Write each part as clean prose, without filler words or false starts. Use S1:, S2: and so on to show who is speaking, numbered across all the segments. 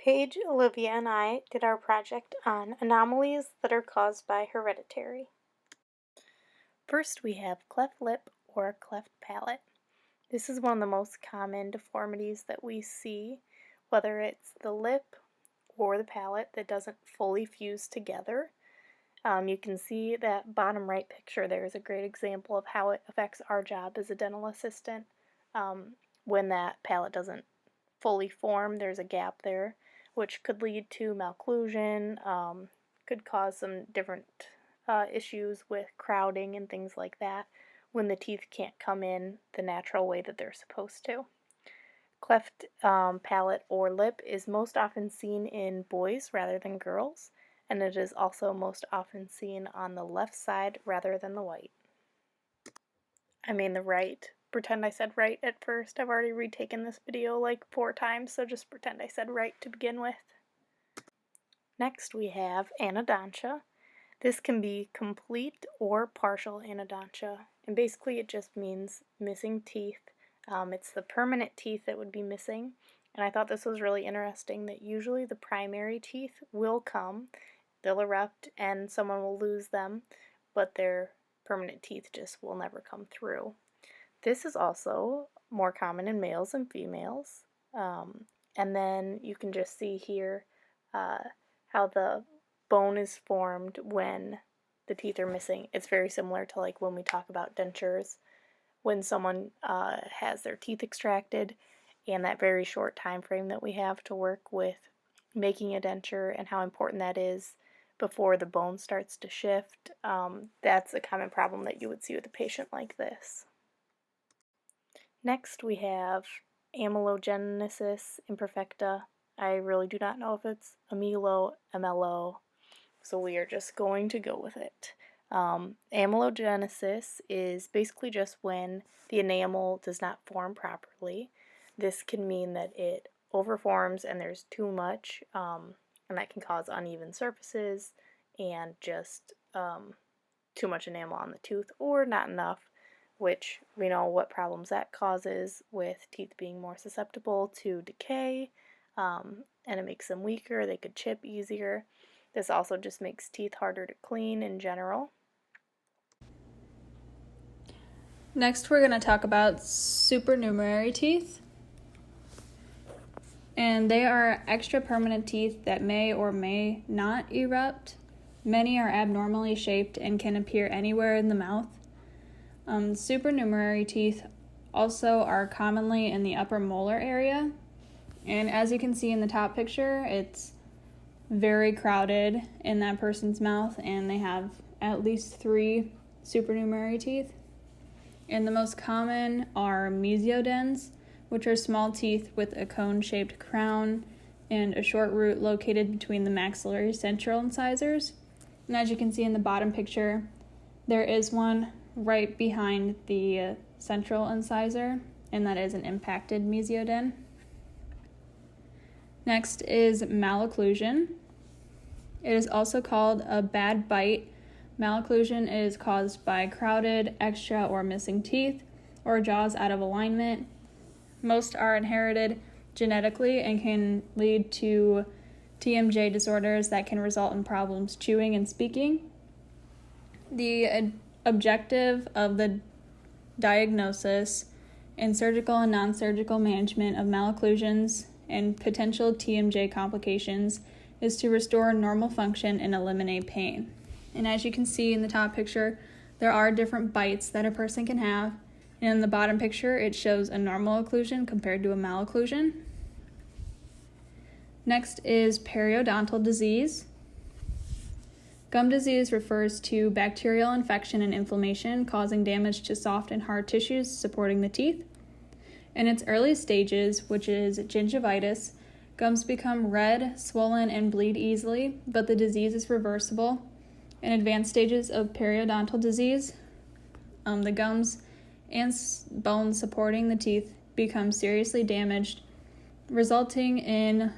S1: Paige, Olivia, and I did our project on anomalies that are caused by hereditary. First, we have cleft lip or cleft palate. This is one of the most common deformities that we see, whether it's the lip or the palate that doesn't fully fuse together. You can see that bottom right picture there is a great example of how it affects our job as a dental assistant. When that palate doesn't fully form, there's a gap there, which could lead to malocclusion, could cause some different issues with crowding and things like that when the teeth can't come in the natural way that they're supposed to. Cleft palate or lip is most often seen in boys rather than girls, and it is also most often seen on the left side rather than the right. The right. Pretend I said right at first. I've already retaken this video like 4 times, so just pretend I said right to begin with. Next we have anodontia. This can be complete or partial anodontia, and basically it just means missing teeth. It's the permanent teeth that would be missing, and I thought this was really interesting that usually the primary teeth will come, they'll erupt, and someone will lose them, but their permanent teeth just will never come through. This is also more common in males and females, and then you can just see here how the bone is formed when the teeth are missing. It's very similar to like when we talk about dentures, when someone has their teeth extracted, and that very short time frame that we have to work with making a denture and how important that is before the bone starts to shift. That's a common problem that you would see with a patient like this. Next we have amelogenesis imperfecta. I really do not know if it's amelo, MLO, so we are just going to go with it. Amelogenesis is basically just when the enamel does not form properly. This can mean that it overforms and there's too much, and that can cause uneven surfaces and just too much enamel on the tooth or not enough, which we know what problems that causes with teeth being more susceptible to decay, and it makes them weaker. They could chip easier. This also just makes teeth harder to clean in general.
S2: Next, we're going to talk about supernumerary teeth. And they are extra permanent teeth that may or may not erupt. Many are abnormally shaped and can appear anywhere in the mouth. Supernumerary teeth also are commonly in the upper molar area. And as you can see in the top picture, it's very crowded in that person's mouth, and they have at least 3 supernumerary teeth. And the most common are mesiodens, which are small teeth with a cone-shaped crown and a short root located between the maxillary central incisors. And as you can see in the bottom picture, there is one right behind the central incisor, and that is an impacted mesioden. Next is malocclusion. It is also called a bad bite. Malocclusion is caused by crowded, extra, or missing teeth, or jaws out of alignment. Most are inherited genetically and can lead to TMJ disorders that can result in problems chewing and speaking. The objective of the diagnosis and surgical and non-surgical management of malocclusions and potential TMJ complications is to restore normal function and eliminate pain. And as you can see in the top picture, there are different bites that a person can have. And in the bottom picture, it shows a normal occlusion compared to a malocclusion. Next is periodontal disease. Gum disease refers to bacterial infection and inflammation causing damage to soft and hard tissues supporting the teeth. In its early stages, which is gingivitis, gums become red, swollen, and bleed easily, but the disease is reversible. In advanced stages of periodontal disease, the gums and bones supporting the teeth become seriously damaged, resulting in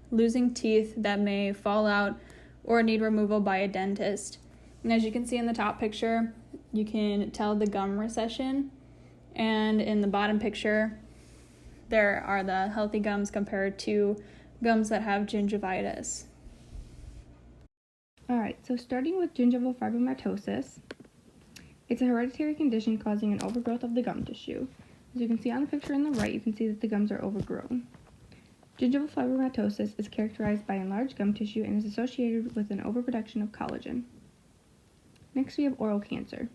S2: losing teeth that may fall out or need removal by a dentist. And as you can see in the top picture, you can tell the gum recession, and in the bottom picture, there are the healthy gums compared to gums that have gingivitis.
S3: Alright, so starting with gingival fibromatosis, it's a hereditary condition causing an overgrowth of the gum tissue. As you can see on the picture on the right, you can see that the gums are overgrown. Gingival fibromatosis is characterized by enlarged gum tissue and is associated with an overproduction of collagen. Next, we have oral cancer,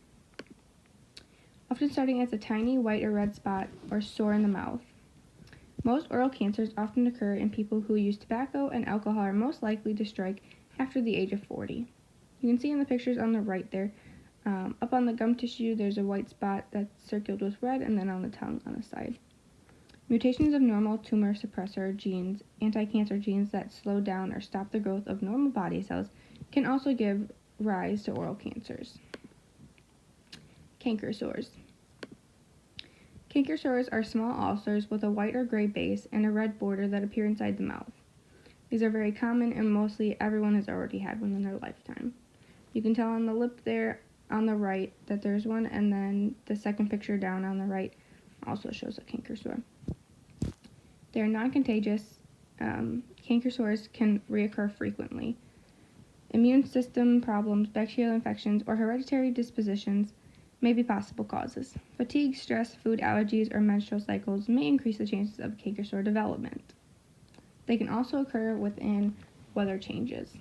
S3: often starting as a tiny white or red spot or sore in the mouth. Most oral cancers often occur in people who use tobacco, and alcohol are most likely to strike after the age of 40. You can see in the pictures on the right there, up on the gum tissue, there's a white spot that's circled with red, and then on the tongue on the side. Mutations of normal tumor suppressor genes, anti-cancer genes that slow down or stop the growth of normal body cells, can also give rise to oral cancers. Canker sores. Canker sores are small ulcers with a white or gray base and a red border that appear inside the mouth. These are very common, and mostly everyone has already had one in their lifetime. You can tell on the lip there on the right that there's one, and then the second picture down on the right also shows a canker sore. They are non-contagious. Canker sores can reoccur frequently. Immune system problems, bacterial infections, or hereditary dispositions may be possible causes. Fatigue, stress, food allergies, or menstrual cycles may increase the chances of canker sore development. They can also occur within weather changes.